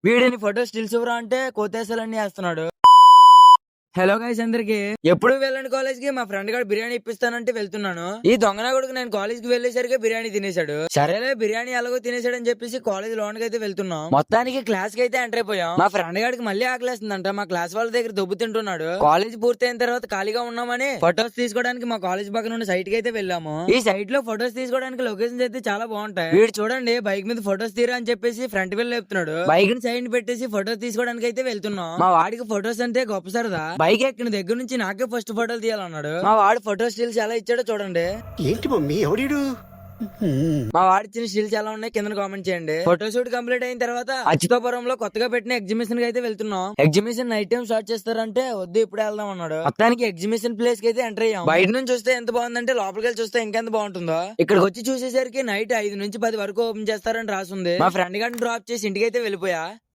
వీడిని photo stills ఇవ్వరా అంటే కోతేసాలన్నీ వేస్తున్నాడు. హలో గైస్ అందరికి. ఎప్పుడు వెళ్ళండి కాలేజ్ కి, మా ఫ్రెండ్ గారు బిర్యానీ ఇప్పిస్తానంటే వెళ్తున్నాను. ఈ దొంగనా కొడుకు నేను కాలేజ్ కి వెళ్లేసరికి బిర్యానీ తినేశాడు. సరేలే బిర్యానీ ఎలాగో తినేశాడు అని చెప్పేసి కాలేజ్ లోన్ కి అయితే వెళ్తున్నాం. మొత్తానికి క్లాస్ కి అయితే ఎంటర్ అయిపోయాం. మా ఫ్రెండ్ గారికి మళ్ళీ ఆకలేస్తుందంట. మా క్లాస్ వాళ్ళ దగ్గర దొబ్బు తింటున్నాడు. కాలేజ్ పూర్తయిన తర్వాత ఖాళీగా ఉన్నామని ఫొటోస్ తీసుకోవడానికి మా కాలేజ్ పక్కన ఉన్న సైట్ కి అయితే వెళ్ళాము. ఈ సైట్ లో ఫొటోస్ తీసుకోవడానికి లొకేషన్స్ అయితే చాలా బాగుంటాయి. వీడు చూడండి బైక్ మీద ఫొటోస్ తీరా అని చెప్పేసి ఫ్రంట్ వీల్ లేపుతున్నాడు. బైక్ ని సైడ్ పెట్టేసి ఫొటోస్ తీసుకోవడానికి అయితే వెళ్తున్నాం. మా వాడికి ఫొటోస్ అంటే గొప్ప సరదా. బైక్ ఎక్కిన దగ్గర నుంచి నాకే ఫస్ట్ ఫోటోలు తీయాలన్నాడు. మా వాడు ఫోటో స్టిల్స్ ఎలా ఇచ్చాడో చూడండి. ఏంటి మమ్మీ ఎవడీడు? మా వాడి ఇచ్చిన స్టిల్స్ ఎలా ఉన్నాయి కింద కామెంట్ చేయండి. ఫోటో షూట్ కంప్లీట్ అయిన తర్వాత అచ్యుతాపురంలో కొత్తగా పెట్టిన ఎగ్జిబిషన్ కి అయితే వెళ్తున్నాం. ఎగ్జిబిషన్ నైట్ టైం స్టార్ట్ చేస్తారంటే వద్దు ఇప్పుడే వెళ్దాం అన్నాడు. మొత్తానికి ఎగ్జిబిషన్ ప్లేస్ కి అయితే ఎంటర్ అయ్యాం. బయట నుంచి చూస్తే ఎంత బాగుందంటే లోపలికి వెళ్ళి చూస్తే ఇంకెంత బాగుంటుందో. ఇక్కడికి వచ్చి చూసేసరికి నైట్ 5 నుంచి 10 వరకు ఓపెన్ చేస్తారని రాసింది. మా ఫ్రెండ్ గారిని డ్రాప్ చేసి ఇంటికి అయితే వెళ్ళిపోయా.